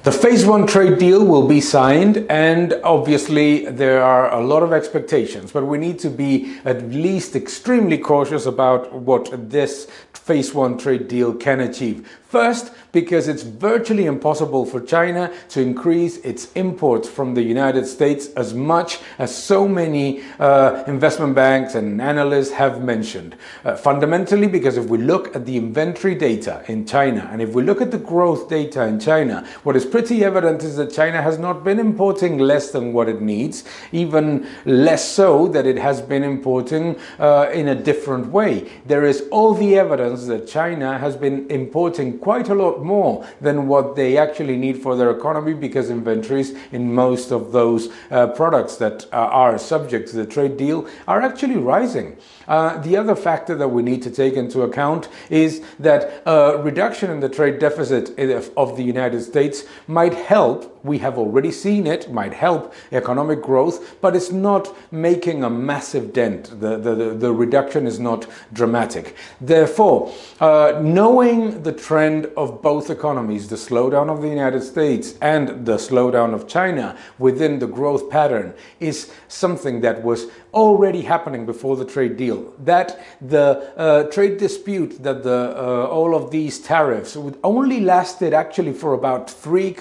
The phase one trade deal will be signed, and obviously there are a lot of expectations, but we need to be at least extremely cautious about what this phase one trade deal can achieve. First, because it's virtually impossible for China to increase its imports from the United States as much as so many investment banks and analysts have mentioned. Fundamentally, because if we look at the inventory data in China, and if we look at the growth data in China, what is pretty evident is that China has not been importing less than what it needs, even less so that it has been importing in a different way. There is all the evidence that China has been importing quite a lot more than what they actually need for their economy, because inventories in most of those products that are subject to the trade deal are actually rising. The other factor that we need to take into account is that a reduction in the trade deficit of the United States might help. We have already seen it might help economic growth, but it's not making a massive dent. The reduction is not dramatic. Therefore, knowing the trend of both economies, the slowdown of the United States and the slowdown of China within the growth pattern, is something that was already happening before the trade deal. That the trade dispute, that all of these tariffs would only lasted actually for about three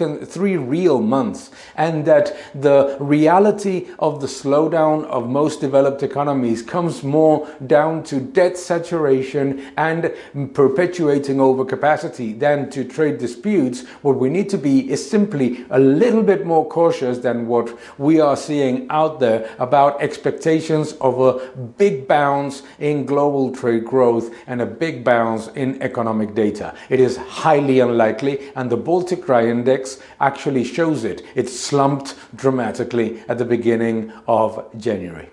real months, and that the reality of the slowdown of most developed economies comes more down to debt saturation and perpetuating overcapacity than to trade disputes. What we need to be is simply a little bit more cautious than what we are seeing out there about expectations of a big bounce in global trade growth and a big bounce in economic data. It is highly unlikely, and the Baltic Dry Index actually shows it. It slumped dramatically at the beginning of January.